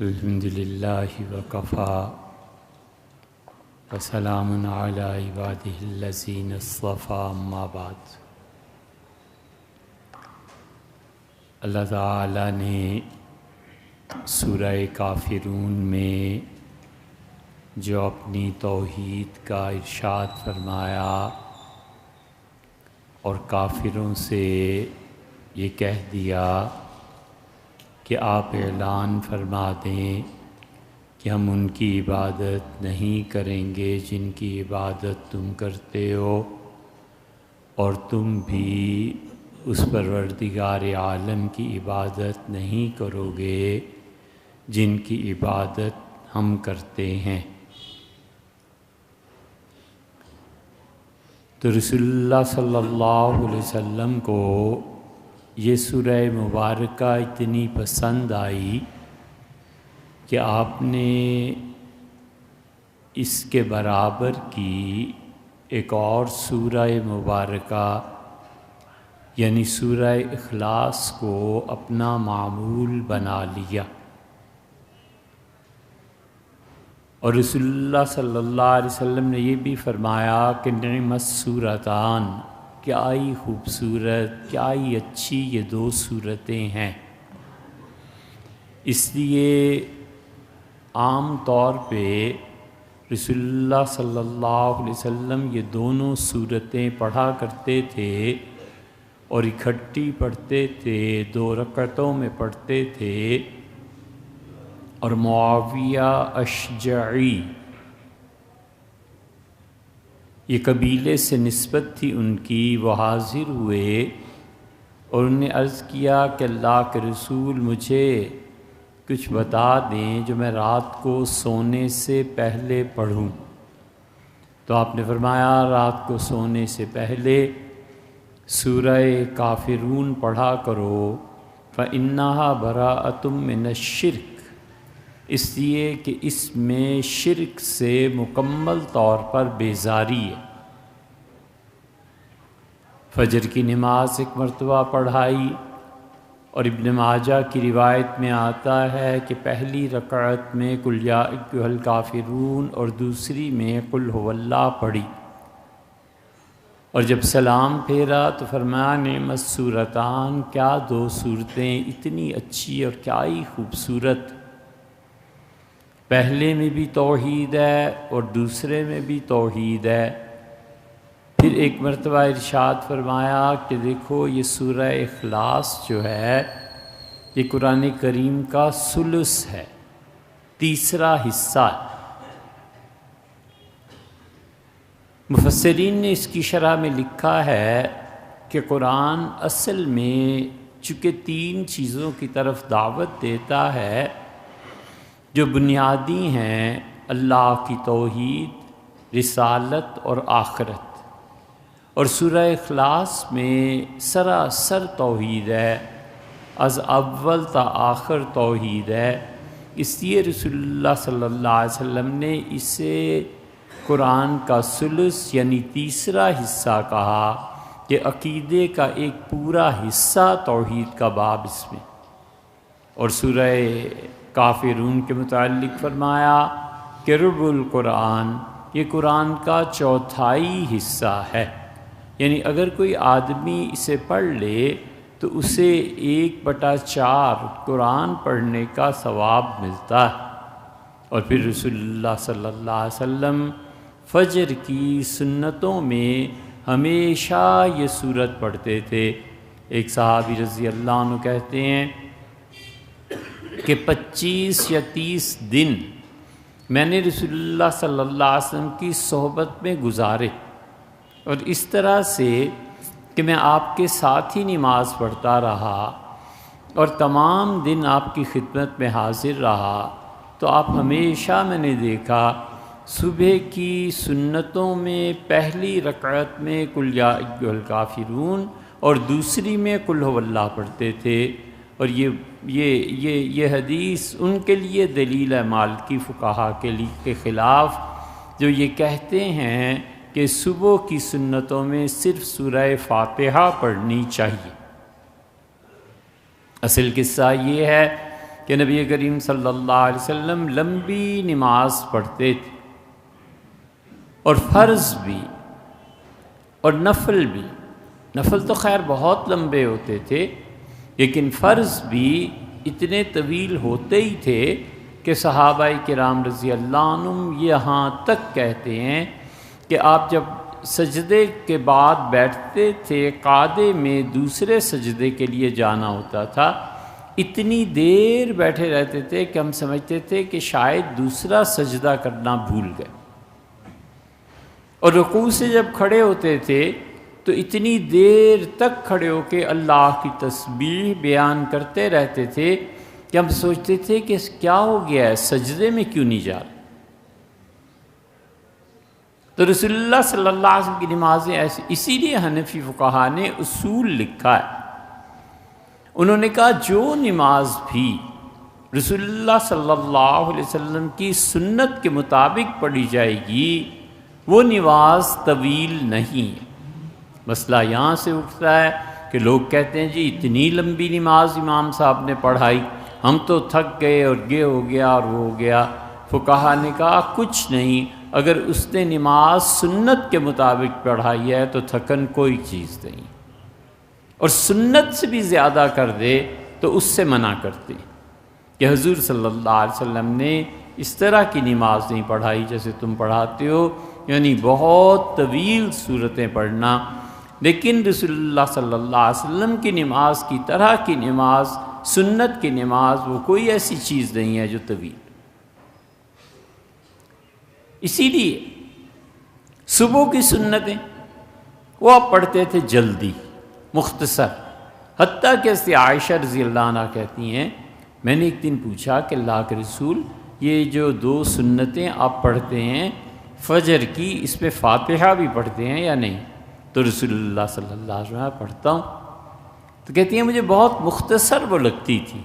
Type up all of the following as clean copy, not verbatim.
الحمدللہ وکفا وسلام علی عبادہ الذین اصطفیٰ اما بعد۔ اللہ تعالی نے سورہ کافرون میں جو اپنی توحید کا ارشاد فرمایا اور کافروں سے یہ کہہ دیا کہ آپ اعلان فرما دیں کہ ہم ان کی عبادت نہیں کریں گے جن کی عبادت تم کرتے ہو، اور تم بھی اس پروردگار عالم کی عبادت نہیں کرو گے جن کی عبادت ہم کرتے ہیں۔ تو رسول اللہ صلی اللہ علیہ وسلم کو یہ سورہ مبارکہ اتنی پسند آئی کہ آپ نے اس کے برابر کی ایک اور سورہ مبارکہ یعنی سورہ اخلاص کو اپنا معمول بنا لیا، اور رسول اللہ صلی اللہ علیہ وسلم نے یہ بھی فرمایا کہ نعم السورتان، کیا ہی خوبصورت، کیا ہی اچھی یہ دو صورتیں ہیں۔ اس لیے عام طور پہ رسول اللہ صلی اللہ علیہ وسلم یہ دونوں صورتیں پڑھا کرتے تھے اور اکٹھی پڑھتے تھے، 2 رکعتوں میں پڑھتے تھے، اور معاویہ اشجعی یہ قبیلے سے نسبت تھی ان کی، وہ حاضر ہوئے اور انہوں نے عرض کیا کہ اللہ کے رسول مجھے کچھ بتا دیں جو میں رات کو سونے سے پہلے پڑھوں۔ تو آپ نے فرمایا رات کو سونے سے پہلے سورہ کافرون پڑھا کرو، فَإِنَّهَا بَرَاءَةٌ مِّنَ الشِّرْكِ، اس لیے کہ اس میں شرک سے مکمل طور پر بیزاری ہے۔ فجر کی نماز ایک مرتبہ پڑھائی، اور ابن ماجہ کی روایت میں آتا ہے کہ پہلی رکعت میں قل یا ایھا الکافرون اور دوسری میں قل ھو اللہ پڑھی، اور جب سلام پھیرا تو فرمایا نعم السورتان، کیا 2 صورتیں اتنی اچھی اور کیا ہی خوبصورت، پہلے میں بھی توحید ہے اور دوسرے میں بھی توحید ہے۔ پھر ایک مرتبہ ارشاد فرمایا کہ دیکھو یہ سورہ اخلاص جو ہے یہ قرآن کریم کا ثلث ہے، تیسرا حصہ ہے۔ مفسرین نے اس کی شرح میں لکھا ہے کہ قرآن اصل میں چونکہ 3 چیزوں کی طرف دعوت دیتا ہے جو بنیادی ہیں، اللہ کی توحید، رسالت اور آخرت، اور سورہ اخلاص میں سراسر توحید ہے، از اول تا آخر توحید ہے۔ اس لیے رسول اللہ صلی اللہ علیہ وسلم نے اسے قرآن کا ثلث یعنی تیسرا حصہ کہا کہ عقیدے کا ایک پورا حصہ توحید کا باب اس میں۔ اور سورہ کافرون کے متعلق فرمایا کہ ربع القرآن، یہ قرآن کا 1/4 حصہ ہے، یعنی اگر کوئی آدمی اسے پڑھ لے تو اسے 1/4 قرآن پڑھنے کا ثواب ملتا ہے۔ اور پھر رسول اللہ صلی اللہ علیہ وسلم فجر کی سنتوں میں ہمیشہ یہ سورت پڑھتے تھے۔ ایک صحابی رضی اللہ عنہ کہتے ہیں کہ 25 یا 30 دن میں نے رسول اللہ صلی اللہ علیہ وسلم کی صحبت میں گزارے، اور اس طرح سے کہ میں آپ کے ساتھ ہی نماز پڑھتا رہا اور تمام دن آپ کی خدمت میں حاضر رہا، تو آپ ہمیشہ میں نے دیکھا صبح کی سنتوں میں پہلی رکعت میں قل یا ایھا الکافرون اور دوسری میں قل ھو اللہ پڑھتے تھے۔ اور یہ حدیث ان کے لیے دلیل ہے مالکی فقہا کے خلاف جو یہ کہتے ہیں کہ صبح کی سنتوں میں صرف سورہ فاتحہ پڑھنی چاہیے۔ اصل قصہ یہ ہے کہ نبی کریم صلی اللہ علیہ وسلم لمبی نماز پڑھتے تھے، اور فرض بھی اور نفل بھی۔ نفل تو خیر بہت لمبے ہوتے تھے، لیکن فرض بھی اتنے طویل ہوتے ہی تھے کہ صحابہ کرام رضی اللہ عنہم یہاں تک کہتے ہیں کہ آپ جب سجدے کے بعد بیٹھتے تھے، قعدے میں دوسرے سجدے کے لیے جانا ہوتا تھا، اتنی دیر بیٹھے رہتے تھے کہ ہم سمجھتے تھے کہ شاید دوسرا سجدہ کرنا بھول گئے، اور رکوع سے جب کھڑے ہوتے تھے تو اتنی دیر تک کھڑے ہو کے اللہ کی تسبیح بیان کرتے رہتے تھے کہ ہم سوچتے تھے کہ کیا ہو گیا ہے، سجدے میں کیوں نہیں جا رہے۔ تو رسول اللہ صلی اللہ علیہ وسلم کی نمازیں ایسی، اسی لیے حنفی فقہا نے اصول لکھا ہے۔ انہوں نے کہا جو نماز بھی رسول اللہ صلی اللہ علیہ وسلم کی سنت کے مطابق پڑھی جائے گی وہ نماز طویل نہیں ہے۔ مسئلہ یہاں سے اٹھتا ہے کہ لوگ کہتے ہیں جی اتنی لمبی نماز امام صاحب نے پڑھائی، ہم تو تھک گئے اور یہ ہو گیا اور وہ ہو گیا۔ فقہا نے کہا کچھ نہیں، اگر اس نے نماز سنت کے مطابق پڑھائی ہے تو تھکن کوئی چیز نہیں، اور سنت سے بھی زیادہ کر دے تو اس سے منع کرتے کہ حضور صلی اللہ علیہ وسلم نے اس طرح کی نماز نہیں پڑھائی جیسے تم پڑھاتے ہو، یعنی بہت طویل صورتیں پڑھنا۔ لیکن رسول اللہ صلی اللہ علیہ وسلم کی نماز کی طرح کی نماز، سنت کی نماز، وہ کوئی ایسی چیز نہیں ہے جو طویل۔ اسی لیے صبح کی سنتیں وہ آپ پڑھتے تھے جلدی، مختصر، حتیٰ کہ عائشہ رضی اللہ عنہ کہتی ہیں میں نے ایک دن پوچھا کہ اللہ کے رسول یہ جو 2 سنتیں آپ پڑھتے ہیں فجر کی، اس میں فاتحہ بھی پڑھتے ہیں یا نہیں؟ تو رسول اللہ صلی اللہ علیہ وسلم پڑھتا ہوں۔ تو کہتی ہیں مجھے بہت مختصر وہ لگتی تھی،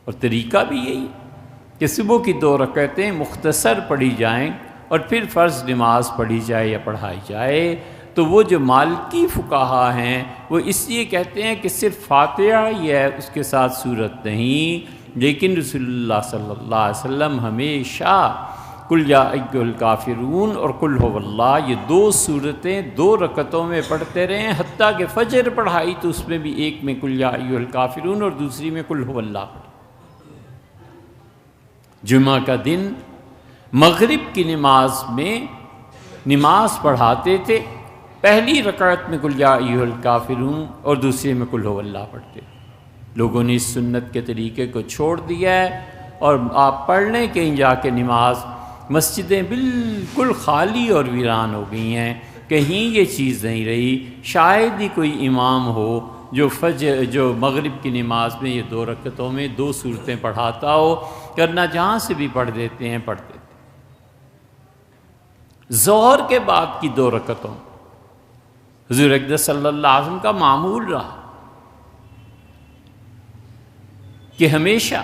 اور طریقہ بھی یہی کہ صبح کی 2 رکعتیں مختصر پڑھی جائیں اور پھر فرض نماز پڑھی جائے یا پڑھائی جائے۔ تو وہ جو مالکی فقہا ہیں وہ اس لیے کہتے ہیں کہ صرف فاتحہ ہی ہے، اس کے ساتھ سورت نہیں، لیکن رسول اللہ صلی اللہ علیہ وسلم ہمیشہ قل یا ایھا الکافرون اور قل ھو اللہ، یہ 2 سورتیں 2 رکعتوں میں پڑھتے رہے ہیں، حتیٰ کہ فجر پڑھائی تو اس میں بھی ایک میں قل یا ایھا الکافرون اور دوسری میں قل ھو اللہ پڑھی۔ جمعہ کا دن مغرب کی نماز میں نماز پڑھاتے تھے، پہلی رکعت میں قل یا ایھا الکافرون اور دوسری میں قل ھو اللہ پڑھتے تھے۔ لوگوں نے اس سنت کے طریقے کو چھوڑ دیا ہے، اور آپ پڑھ لیں کہیں جا کے نماز، مسجدیں بالکل خالی اور ویران ہو گئی ہیں، کہیں یہ چیز نہیں رہی۔ شاید ہی کوئی امام ہو جو مغرب کی نماز میں یہ 2 رکعتوں میں 2 سورتیں پڑھاتا ہو، کرنا جہاں سے بھی پڑھ دیتے ہیں پڑھ دیتے۔ ظہر کے بعد کی 2 رکعتوں حضور اقدس صلی اللہ علیہ وسلم کا معمول رہا کہ ہمیشہ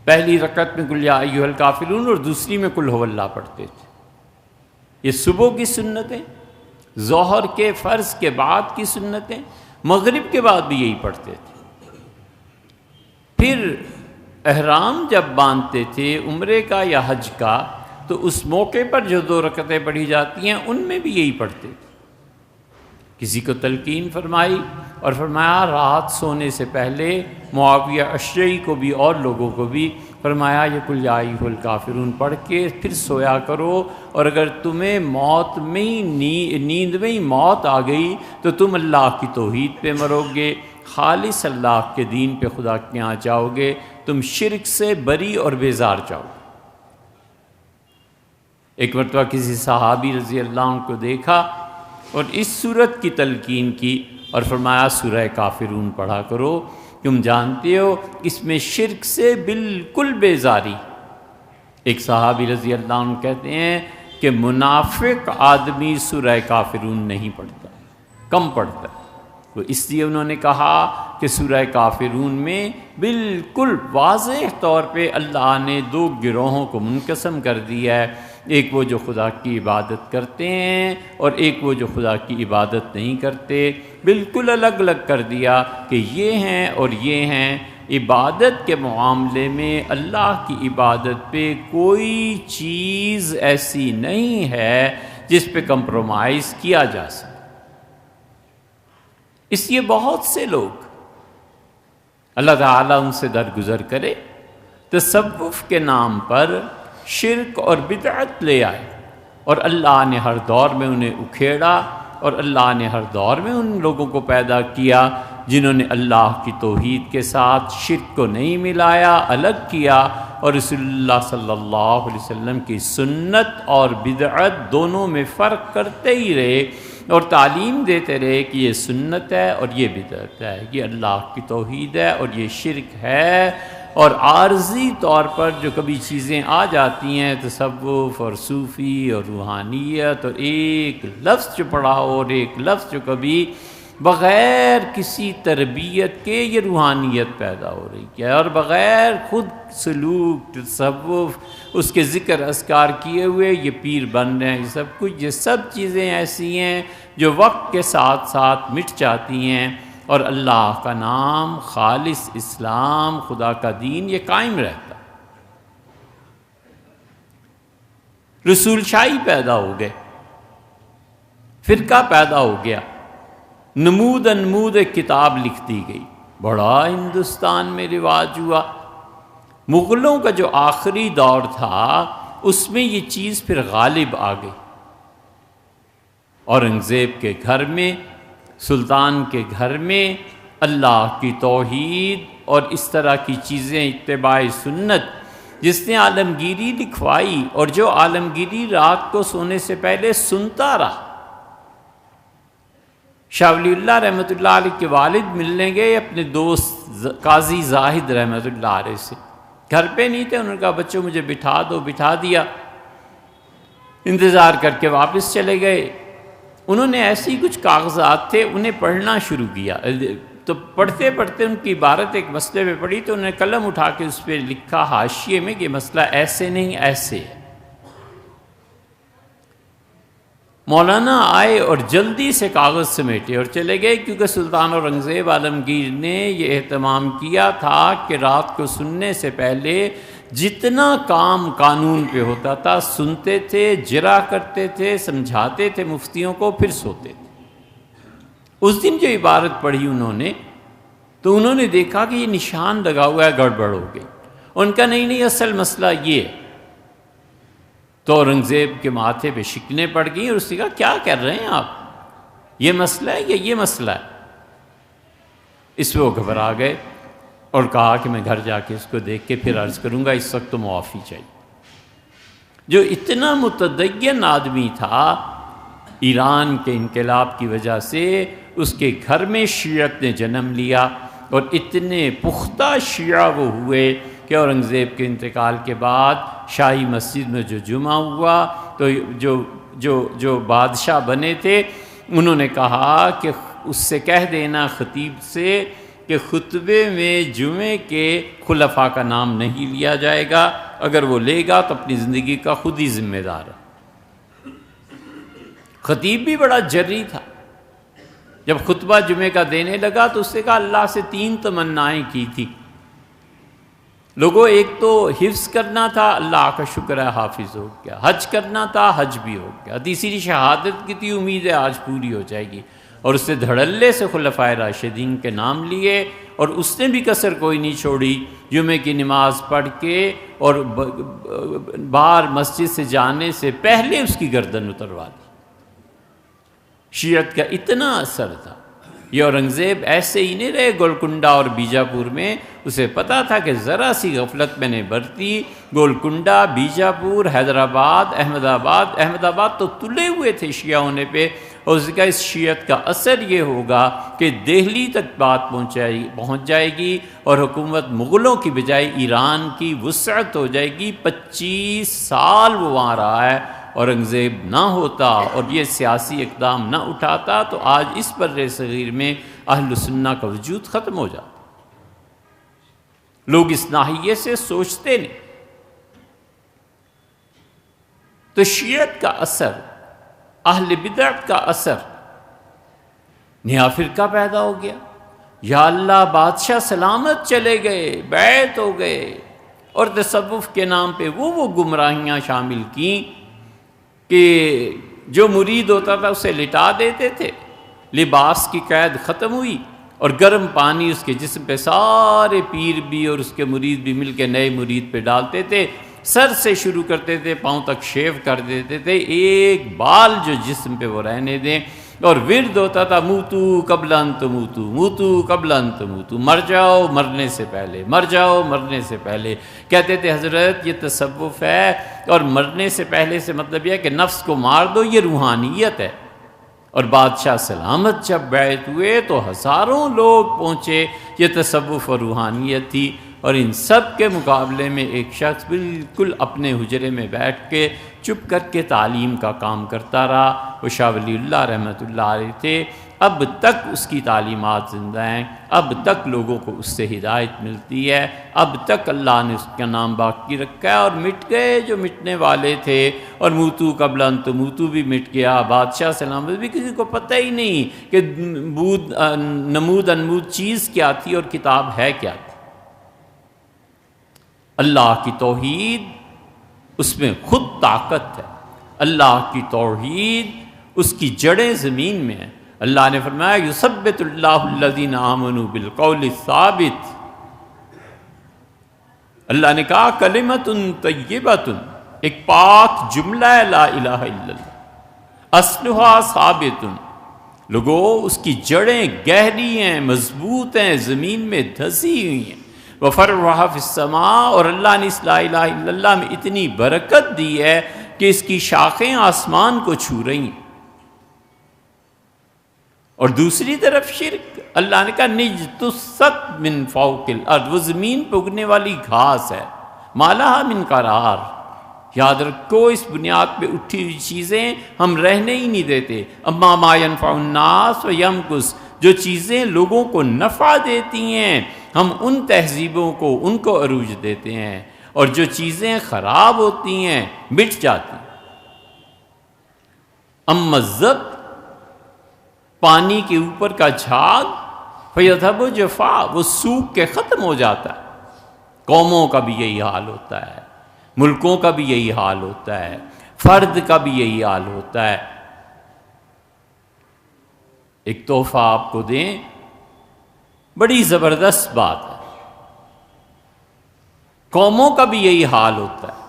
پہلی رکعت میں قل یا ایھا الکافرون اور دوسری میں قل ھو اللہ پڑھتے تھے۔ یہ صبح کی سنتیں، ظہر کے فرض کے بعد کی سنتیں، مغرب کے بعد بھی یہی پڑھتے تھے۔ پھر احرام جب باندھتے تھے عمرے کا یا حج کا، تو اس موقع پر جو 2 رکعتیں پڑھی جاتی ہیں ان میں بھی یہی پڑھتے تھے۔ کسی کو تلقین فرمائی اور فرمایا رات سونے سے پہلے معاویہ اشجعی کو بھی اور لوگوں کو بھی فرمایا یہ قل یا ایھا الکافرون پڑھ کے پھر سویا کرو، اور اگر تمہیں نیند میں ہی موت آ گئی تو تم اللہ کی توحید پہ مرو گے، خالص اللہ کے دین پہ خدا کے یہاں جاؤ گے، تم شرک سے بری اور بیزار جاؤ گے۔ ایک مرتبہ کسی صحابی رضی اللہ عنہ کو دیکھا اور اس سورت کی تلقین کی اور فرمایا سورہ کافرون پڑھا کرو، تم جانتے ہو اس میں شرک سے بالکل بیزاری۔ ایک صحابی رضی اللہ عنہ کہتے ہیں کہ منافق آدمی سورہ کافرون نہیں پڑھتا، کم پڑھتا ہے۔ تو اس لیے انہوں نے کہا کہ سورہ کافرون میں بالکل واضح طور پہ اللہ نے 2 گروہوں کو منقسم کر دیا ہے، ایک وہ جو خدا کی عبادت کرتے ہیں اور ایک وہ جو خدا کی عبادت نہیں کرتے، بالکل الگ الگ کر دیا کہ یہ ہیں اور یہ ہیں۔ عبادت کے معاملے میں اللہ کی عبادت پہ کوئی چیز ایسی نہیں ہے جس پہ کمپرومائز کیا جا سکے۔ اس لیے بہت سے لوگ، اللہ تعالیٰ ان سے درگزر کرے، تصوف کے نام پر شرک اور بدعت لے آئے، اور اللہ نے ہر دور میں انہیں اکھیڑا، اور اللہ نے ہر دور میں ان لوگوں کو پیدا کیا جنہوں نے اللہ کی توحید کے ساتھ شرک کو نہیں ملایا، الگ کیا، اور رسول اللہ صلی اللہ علیہ وسلم کی سنت اور بدعت دونوں میں فرق کرتے ہی رہے، اور تعلیم دیتے رہے کہ یہ سنت ہے اور یہ بدعت ہے، یہ اللہ کی توحید ہے اور یہ شرک ہے۔ اور عارضی طور پر جو کبھی چیزیں آ جاتی ہیں، تصوف اور صوفی اور روحانیت، اور ایک لفظ جو پڑھا ہو اور ایک لفظ جو کبھی بغیر کسی تربیت کے یہ روحانیت پیدا ہو رہی ہے، اور بغیر خود سلوک تصوف اس کے ذکر اذکار کیے ہوئے یہ پیر بن رہے ہیں، یہ سب کچھ، یہ سب چیزیں ایسی ہیں جو وقت کے ساتھ ساتھ مٹ جاتی ہیں، اور اللہ کا نام، خالص اسلام، خدا کا دین یہ قائم رہتا۔ رسول شاہی پیدا ہو گئے، فرقہ پیدا ہو گیا، نمود انمود ایک کتاب لکھ دی گئی، بڑا ہندوستان میں رواج ہوا۔ مغلوں کا جو آخری دور تھا اس میں یہ چیز پھر غالب آ گئی، اورنگزیب کے گھر میں، سلطان کے گھر میں اللہ کی توحید اور اس طرح کی چیزیں، اتباع سنت، جس نے عالمگیری لکھوائی، اور جو عالمگیری رات کو سونے سے پہلے سنتا رہا۔ شاہ ولی اللہ رحمۃ اللہ علیہ کے والد ملنے گئے اپنے دوست قاضی زاہد رحمۃ اللہ علیہ سے، گھر پہ نہیں تھے، انہوں نے کہا بچوں مجھے بٹھا دو، بٹھا دیا، انتظار کر کے واپس چلے گئے۔ انہوں نے ایسی کچھ کاغذات تھے، انہیں پڑھنا شروع کیا، تو پڑھتے پڑھتے ان کی عبارت ایک مسئلے پہ پڑھی، تو انہوں نے قلم اٹھا کے اس پہ لکھا حاشیے میں کہ مسئلہ ایسے نہیں ایسے ہے۔ مولانا آئے اور جلدی سے کاغذ سمیٹے اور چلے گئے، کیونکہ سلطان اورنگزیب عالمگیر نے یہ اہتمام کیا تھا کہ رات کو سننے سے پہلے جتنا کام قانون پہ ہوتا تھا سنتے تھے، جرا کرتے تھے، سمجھاتے تھے مفتیوں کو، پھر سوتے تھے۔ اس دن جو عبارت پڑھی انہوں نے، تو انہوں نے دیکھا کہ یہ نشان لگا ہوا ہے، گڑبڑ ہو گئی۔ ان کا نہیں اصل مسئلہ یہ ہے۔ تو اورنگزیب کے ماتھے پہ شکنیں پڑ گئیں، اور اس نے کہا کیا کر رہے ہیں آپ، یہ مسئلہ ہے یا یہ مسئلہ ہے؟ اس پہ وہ گھبرا گئے اور کہا کہ میں گھر جا کے اس کو دیکھ کے پھر عرض کروں گا، اس وقت تو معافی چاہیے۔ جو اتنا متدین آدمی تھا، ایران کے انقلاب کی وجہ سے اس کے گھر میں شیعت نے جنم لیا، اور اتنے پختہ شیعہ وہ ہوئے کہ اورنگزیب کے انتقال کے بعد شاہی مسجد میں جو جمعہ ہوا تو جو بادشاہ بنے تھے انہوں نے کہا کہ اس سے کہہ دینا خطیب سے کہ خطبے میں جمعے کے خلفاء کا نام نہیں لیا جائے گا، اگر وہ لے گا تو اپنی زندگی کا خود ہی ذمہ دار ہے۔ خطیب بھی بڑا جری تھا، جب خطبہ جمعے کا دینے لگا تو اس نے کہا اللہ سے 3 تمنائیں کی تھی لوگوں، ایک تو حفظ کرنا تھا، اللہ کا شکر ہے حافظ ہو گیا، حج کرنا تھا، حج بھی ہو گیا، تیسری شہادت کی تھی، امید ہے آج پوری ہو جائے گی، اور اس نے دھڑلے سے خلفائے راشدین کے نام لیے، اور اس نے بھی کسر کوئی نہیں چھوڑی، جمعے کی نماز پڑھ کے اور باہر مسجد سے جانے سے پہلے اس کی گردن اتروا دی۔ شیعت کا اتنا اثر تھا۔ یہ اورنگزیب ایسے ہی نہیں رہے گولکنڈہ اور بیجاپور میں، اسے پتا تھا کہ ذرا سی غفلت میں نے برتی، گولکنڈہ، بیجاپور، حیدرآباد، احمد آباد تو تلے ہوئے تھے شیعہ ہونے پہ، اور اس کا اس شیعت کا اثر یہ ہوگا کہ دہلی تک بات پہنچ جائے گی، اور حکومت مغلوں کی بجائے ایران کی وسعت ہو جائے گی۔ 25 سال وہ وہاں رہا ہے، اورنگزیب نہ ہوتا اور یہ سیاسی اقدام نہ اٹھاتا تو آج اس بر صغیر میں اہل سنہ کا وجود ختم ہو جاتا۔ لوگ اس ناحیے سے سوچتے نہیں۔ تو شیعت کا اثر، اہل بدعت کا اثر، نیا فرقہ پیدا ہو گیا، یا اللہ بادشاہ سلامت چلے گئے، بیعت ہو گئے، اور تصوف کے نام پہ وہ گمراہیاں شامل کیں کہ جو مرید ہوتا تھا اسے لٹا دیتے تھے، لباس کی قید ختم ہوئی، اور گرم پانی اس کے جسم پہ سارے پیر بھی اور اس کے مرید بھی مل کے نئے مرید پہ ڈالتے تھے، سر سے شروع کرتے تھے، پاؤں تک شیو کر دیتے تھے، ایک بال جو جسم پہ وہ رہنے دیں، اور ورد ہوتا تھا موتو قبل ان تموتو، موتو قبل ان تموتو، مر جاؤ مرنے سے پہلے، مر جاؤ مرنے سے پہلے۔ کہتے تھے حضرت یہ تصوف ہے، اور مرنے سے پہلے سے مطلب یہ ہے کہ نفس کو مار دو، یہ روحانیت ہے۔ اور بادشاہ سلامت جب بیعت ہوئے تو ہزاروں لوگ پہنچے، یہ تصوف اور روحانیت تھی۔ اور ان سب کے مقابلے میں ایک شخص بالکل اپنے حجرے میں بیٹھ کے چپ کر کے تعلیم کا کام کرتا رہا، وہ شاہ ولی اللہ رحمۃ اللہ علیہ تھے۔ اب تک اس کی تعلیمات زندہ ہیں، اب تک لوگوں کو اس سے ہدایت ملتی ہے، اب تک اللہ نے اس کا نام باقی رکھا ہے۔ اور مٹ گئے جو مٹنے والے تھے، اور موتو قبل ان تموتو بھی مٹ گیا، بادشاہ سلامت بھی کسی کو پتہ ہی نہیں کہ نمود انمود چیز کیا تھی اور کتاب ہے کیا تھی۔ اللہ کی توحید اس میں خود طاقت ہے، اللہ کی توحید اس کی جڑیں زمین میں ہیں۔ اللہ نے فرمایا یثبت اللہ الذین آمنوا بالقول الثابت، اللہ نے کہا کلمۃ طیبۃ، ایک پاک جملہ ہے لا الہ الا اللہ، اصلھا ثابت، لوگوں اس کی جڑیں گہری ہیں، مضبوط ہیں، زمین میں دھسی ہوئی ہیں۔ وفرعها فی السماء، اور اللہ نے اس لا الہ الا اللہ میں اتنی برکت دی ہے کہ اس کی شاخیں آسمان کو چھو رہی ہیں۔ اور دوسری طرف شرک، اللہ نے کہا نجتثت من فوق الارض، وہ زمین پہ اگنے والی گھاس ہے، ما لہا من قرار۔ یاد رکھو اس بنیاد پہ اٹھی ہوئی چیزیں ہم رہنے ہی نہیں دیتے۔ اما ما ينفع الناس ويمكث، جو چیزیں لوگوں کو نفع دیتی ہیں ہم ان تہذیبوں کو ان کو عروج دیتے ہیں، اور جو چیزیں خراب ہوتی ہیں مٹ جاتی ہیں۔ اما الزبد، پانی کے اوپر کا جھاگ، فیذهب جفاء، وہ سوکھ کے ختم ہو جاتا ہے۔ قوموں کا بھی یہی حال ہوتا ہے، ملکوں کا بھی یہی حال ہوتا ہے، فرد کا بھی یہی حال ہوتا ہے۔ ایک تحفہ آپ کو دیں، بڑی زبردست بات ہے، قوموں کا بھی یہی حال ہوتا ہے،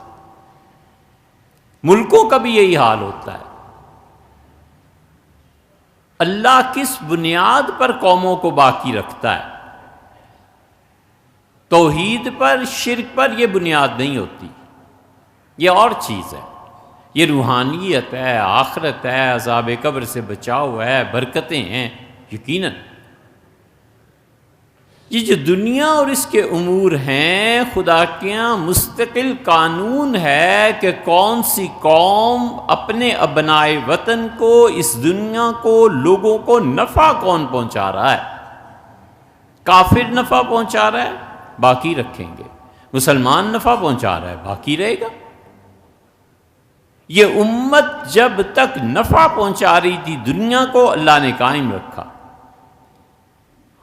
ملکوں کا بھی یہی حال ہوتا ہے۔ اللہ کس بنیاد پر قوموں کو باقی رکھتا ہے؟ توحید پر، شرک پر یہ بنیاد نہیں ہوتی، یہ اور چیز ہے، یہ روحانیت ہے، آخرت ہے، عذاب قبر سے بچاؤ ہے، برکتیں ہیں۔ یقیناً یہ جو دنیا اور اس کے امور ہیں، خدا کے یہاں مستقل قانون ہے کہ کون سی قوم اپنے ابنائے وطن کو، اس دنیا کو، لوگوں کو نفع کون پہنچا رہا ہے۔ کافر نفع پہنچا رہا ہے، باقی رکھیں گے، مسلمان نفع پہنچا رہا ہے، باقی رہے گا۔ یہ امت جب تک نفع پہنچا رہی تھی دنیا کو، اللہ نے قائم رکھا،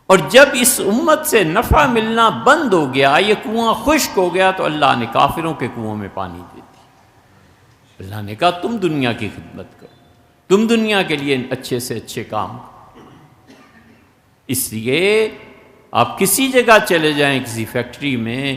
اور جب اس امت سے نفع ملنا بند ہو گیا، یہ کنواں خشک ہو گیا، تو اللہ نے کافروں کے کنووں میں پانی دے دی۔ اللہ نے کہا تم دنیا کی خدمت کرو، تم دنیا کے لیے اچھے سے اچھے کام کرو۔ اس لیے آپ کسی جگہ چلے جائیں، کسی فیکٹری میں،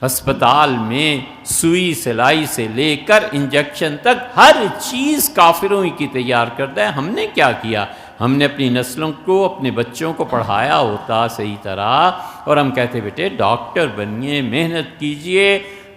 ہسپتال میں، سوئی سلائی سے لے کر انجیکشن تک ہر چیز کافروں ہی کی تیار کرتا ہے۔ ہم نے کیا کیا؟ ہم نے اپنی نسلوں کو، اپنے بچوں کو پڑھایا ہوتا صحیح طرح، اور ہم کہتے بیٹے ڈاکٹر بنیے، محنت کیجئے،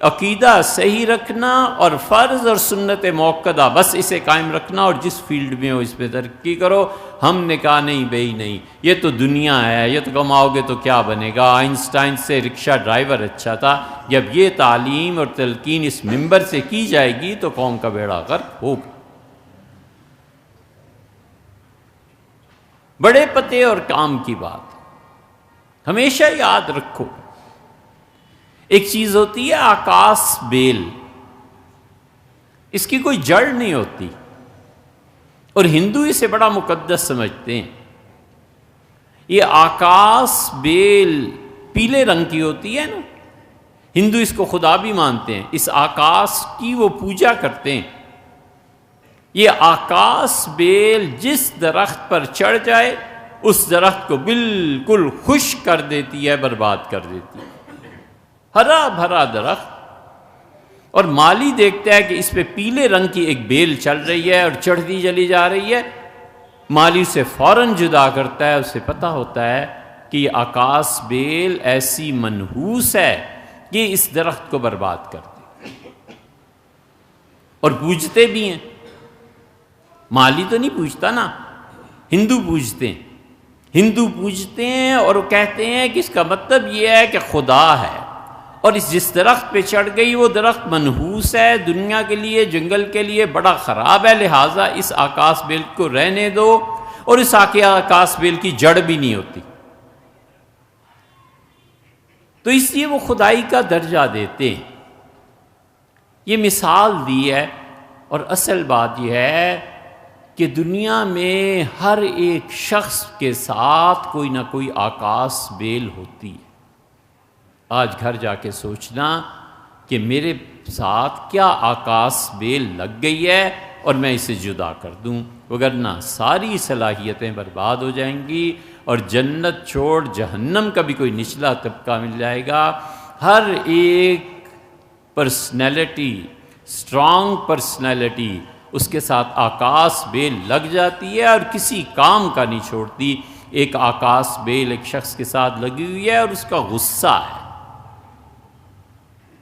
عقیدہ صحیح رکھنا اور فرض اور سنت موقدہ بس اسے قائم رکھنا، اور جس فیلڈ میں ہو اس پہ ترقی کرو۔ ہم نے کہا نہیں بھائی نہیں، یہ تو دنیا ہے، یہ تو کماؤ گے تو کیا بنے گا۔ آئنسٹائن سے رکشہ ڈرائیور اچھا تھا۔ جب یہ تعلیم اور تلقین اس منبر سے کی جائے گی تو قوم کا بیڑا غرق ہوگا۔ بڑے پتے اور کام کی بات ہمیشہ یاد رکھو۔ ایک چیز ہوتی ہے آکاش بیل، اس کی کوئی جڑ نہیں ہوتی، اور ہندو اسے بڑا مقدس سمجھتے ہیں۔ یہ آکاس بیل پیلے رنگ کی ہوتی ہے نا، ہندو اس کو خدا بھی مانتے ہیں، اس آکاس کی وہ پوجا کرتے ہیں۔ یہ آکاس بیل جس درخت پر چڑھ جائے اس درخت کو بالکل خشک کر دیتی ہے، برباد کر دیتی ہے۔ ہرا بھرا درخت، اور مالی دیکھتا ہے کہ اس پہ پیلے رنگ کی ایک بیل چل رہی ہے اور چڑھتی چلی جا رہی ہے، مالی اسے فوراً جدا کرتا ہے، اسے پتہ ہوتا ہے کہ یہ آکاس بیل ایسی منحوس ہے کہ اس درخت کو برباد کر دے، اور پوجتے بھی ہیں۔ مالی تو نہیں پوجتا نا، ہندو پوجتے ہیں، ہندو پوجتے ہیں، اور وہ کہتے ہیں کہ اس کا مطلب یہ ہے کہ خدا ہے، اور اس جس درخت پہ چڑھ گئی وہ درخت منحوس ہے، دنیا کے لیے، جنگل کے لیے بڑا خراب ہے، لہٰذا اس آکاس بیل کو رہنے دو، اور اس آکاس بیل کی جڑ بھی نہیں ہوتی، تو اس لیے وہ خدائی کا درجہ دیتے ہیں۔ یہ مثال دی ہے، اور اصل بات یہ ہے کہ دنیا میں ہر ایک شخص کے ساتھ کوئی نہ کوئی آکاس بیل ہوتی ہے۔ آج گھر جا کے سوچنا کہ میرے ساتھ کیا آکاس بیل لگ گئی ہے اور میں اسے جدا کر دوں، وگرنہ ساری صلاحیتیں برباد ہو جائیں گی، اور جنت چھوڑ جہنم کا بھی کوئی نچلا طبقہ مل جائے گا۔ ہر ایک پرسنالٹی، اسٹرانگ پرسنالٹی، اس کے ساتھ آکاس بیل لگ جاتی ہے اور کسی کام کا نہیں چھوڑتی۔ ایک آکاس بیل ایک شخص کے ساتھ لگی ہوئی ہے اور اس کا غصہ ہے،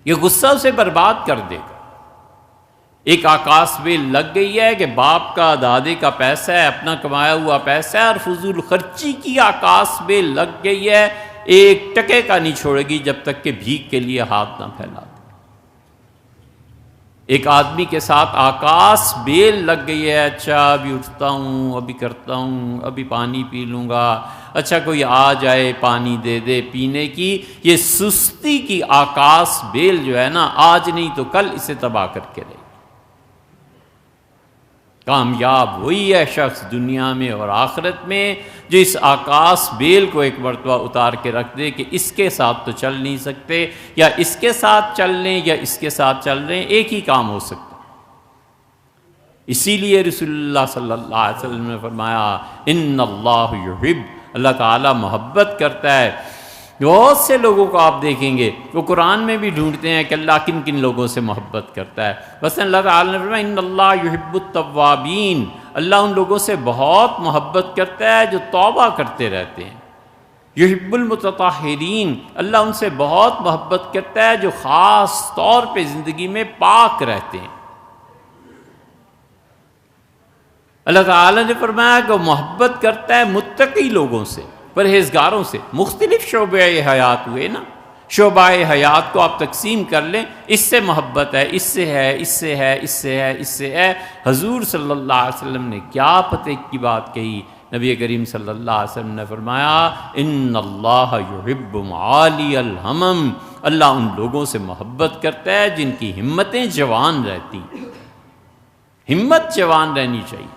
یہ غصہ اسے برباد کر دے گا۔ ایک آکاس بیل لگ گئی ہے کہ باپ کا، دادے کا پیسہ ہے، اپنا کمایا ہوا پیسہ ہے، اور فضول خرچی کی آکاس بیل لگ گئی ہے، ایک ٹکے کا نہیں چھوڑے گی جب تک کہ بھیک کے لیے ہاتھ نہ پھیلا دے۔ ایک آدمی کے ساتھ آکاس بیل لگ گئی ہے، اچھا ابھی اٹھتا ہوں، ابھی کرتا ہوں، ابھی پانی پی لوں گا، اچھا کوئی آ جائے پانی دے دے پینے کی، یہ سستی کی آکاس بیل جو ہے نا، آج نہیں تو کل اسے تباہ کر کے رہے گی۔ کامیاب وہی ہے شخص دنیا میں اور آخرت میں جو اس آکاس بیل کو ایک مرتبہ اتار کے رکھ دے کہ اس کے ساتھ تو چل نہیں سکتے، یا اس کے ساتھ چل لیں یا اس کے ساتھ چل رہے ہیں، ایک ہی کام ہو سکتا۔ اسی لیے رسول اللہ صلی اللہ علیہ وسلم نے فرمایا ان اللہ یحب، اللہ تعالیٰ محبت کرتا ہے۔ بہت سے لوگوں کو آپ دیکھیں گے وہ قرآن میں بھی ڈھونڈتے ہیں کہ اللہ کن کن لوگوں سے محبت کرتا ہے، بس اللہ تعالیٰ نے فرمایا ان اللہ یحب التوابین، اللہ ان لوگوں سے بہت محبت کرتا ہے جو توبہ کرتے رہتے ہیں۔ یحب المتطہرین، اللہ ان سے بہت محبت کرتا ہے جو خاص طور پہ زندگی میں پاک رہتے ہیں۔ اللہ تعالیٰ نے فرمایا کہ وہ محبت کرتا ہے متقی لوگوں سے، پرہیزگاروں سے۔ مختلف شعبہ حیات ہوئے نا، شعبہ حیات کو آپ تقسیم کر لیں، اس سے محبت ہے، اس سے ہے، اس سے ہے، اس سے ہے، اس سے ہے۔ حضور صلی اللہ علیہ وسلم نے کیا پتہ کی بات کہی، نبی کریم صلی اللہ علیہ وسلم نے فرمایا ان اللہ یحب معالی الہمم، اللہ ان لوگوں سے محبت کرتا ہے جن کی ہمتیں جوان رہتی، ہمت جوان رہنی چاہیے۔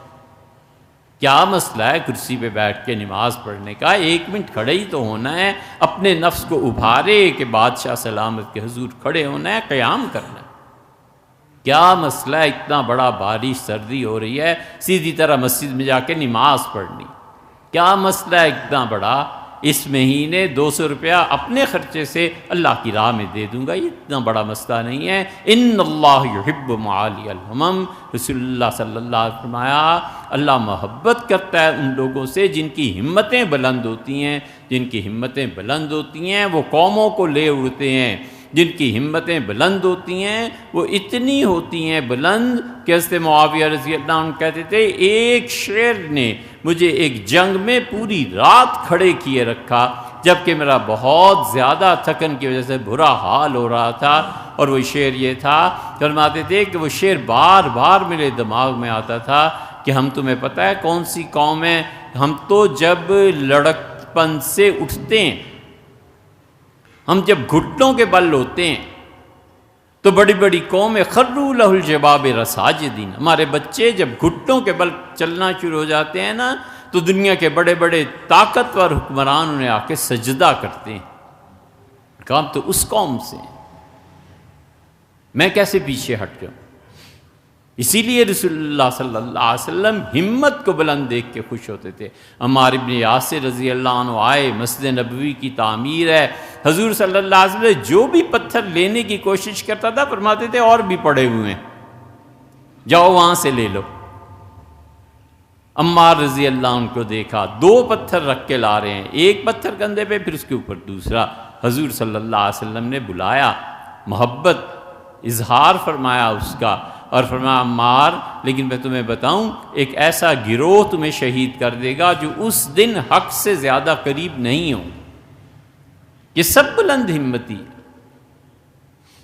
کیا مسئلہ ہے کرسی پہ بیٹھ کے نماز پڑھنے کا، 1 منٹ کھڑے ہی تو ہونا ہے، اپنے نفس کو ابھارے کہ بادشاہ سلامت کے حضور کھڑے ہونا ہے، قیام کرنا ہے۔ کیا مسئلہ ہے اتنا بڑا، بارش سردی ہو رہی ہے، سیدھی طرح مسجد میں جا کے نماز پڑھنی؟ کیا مسئلہ ہے اتنا بڑا، اس مہینے 200 روپیہ اپنے خرچے سے اللہ کی راہ میں دے دوں گا، یہ اتنا بڑا مسئلہ نہیں ہے۔ ان اللہ یحب معالی الہمم، رسول اللہ صلی اللہ علیہ وسلم فرمایا اللہ محبت کرتا ہے ان لوگوں سے جن کی ہمتیں بلند ہوتی ہیں، جن کی ہمتیں بلند ہوتی ہیں وہ قوموں کو لے اڑتے ہیں، جن کی ہمتیں بلند ہوتی ہیں وہ اتنی ہوتی ہیں بلند کہ حضرت معاویہ رضی اللہ عنہ کہتے تھے ایک شیر نے مجھے ایک جنگ میں پوری رات کھڑے کیے رکھا، جبکہ میرا بہت زیادہ تھکن کی وجہ سے برا حال ہو رہا تھا، اور وہ شعر یہ تھا، فرماتے تھے کہ وہ شعر بار بار میرے دماغ میں آتا تھا کہ ہم تمہیں پتہ ہے کون سی قوم ہے، ہم تو جب لڑکپن سے اٹھتے ہیں، ہم جب گھٹنوں کے بل ہوتے ہیں تو بڑی بڑی قومیں خروا لہ الجباب ساجدین، ہمارے بچے جب گھٹنوں کے بل چلنا شروع ہو جاتے ہیں نا تو دنیا کے بڑے بڑے طاقتور حکمران انہیں آ کے سجدہ کرتے ہیں، کام تو اس قوم سے ہیں، میں کیسے پیچھے ہٹ جاؤں؟ اسی لیے رسول اللہ صلی اللہ علیہ وسلم ہمت کو بلند دیکھ کے خوش ہوتے تھے۔ عمار بن یاسر رضی اللہ عنہ آئے، مسجد نبوی کی تعمیر ہے، حضور صلی اللہ علیہ وسلم جو بھی پتھر لینے کی کوشش کرتا تھا فرماتے تھے اور بھی پڑے ہوئے ہیں، جاؤ وہاں سے لے لو۔ عمار رضی اللہ عنہ کو دیکھا، 2 پتھر رکھ کے لا رہے ہیں، ایک پتھر کندھے پہ پھر اس کے اوپر دوسرا۔ حضور صلی اللہ علیہ وسلم نے بلایا، محبت اظہار فرمایا اس کا، اور فرمایا عمار لیکن میں تمہیں بتاؤں ایک ایسا گروہ تمہیں شہید کر دے گا جو اس دن حق سے زیادہ قریب نہیں ہوں۔ یہ سب بلند ہمتی ہے۔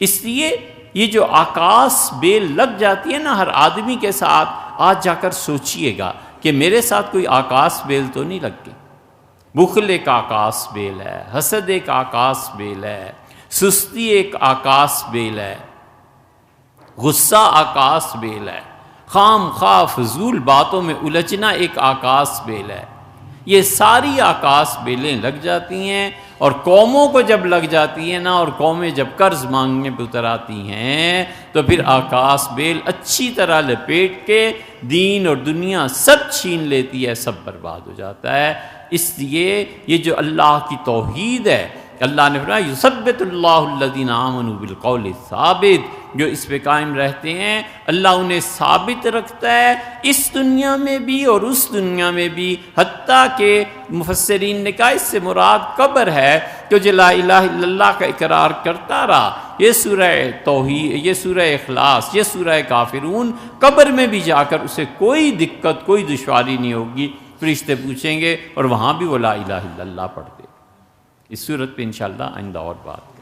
اس لیے یہ جو آکاش بیل لگ جاتی ہے نا ہر آدمی کے ساتھ، آج جا کر سوچئے گا کہ میرے ساتھ کوئی آکاش بیل تو نہیں لگ گئی۔ بخل ایک آکاش بیل ہے، حسد ایک آکاش بیل ہے، سستی ایک آکاش بیل ہے، غصہ آکاش بیل ہے، خام خواہ فضول باتوں میں الجھنا ایک آکاش بیل ہے۔ یہ ساری آکاش بیلیں لگ جاتی ہیں، اور قوموں کو جب لگ جاتی ہیں نا، اور قومیں جب قرض مانگنے پہ اتر آتی ہیں تو پھر آکاش بیل اچھی طرح لپیٹ کے دین اور دنیا سب چھین لیتی ہے، سب برباد ہو جاتا ہے۔ اس لیے یہ جو اللہ کی توحید ہے، اللہ نے فرمایا یثبت اللہ الذین آمنوا بالقول الثابت، جو اس پہ قائم رہتے ہیں اللہ انہیں ثابت رکھتا ہے اس دنیا میں بھی اور اس دنیا میں بھی، حتیٰ کہ مفسرین نے کہا اس سے مراد قبر ہے کہ جو لا الہ الا اللہ کا اقرار کرتا رہا، یہ سورہ توحید، یہ سورہ اخلاص، یہ سورہ کافرون، قبر میں بھی جا کر اسے کوئی دقت کوئی دشواری نہیں ہوگی، فرشتے پوچھیں گے اور وہاں بھی وہ لا الہ الا اللہ پڑھتے۔ اس صورت پہ انشاءاللہ آئندہ اور بات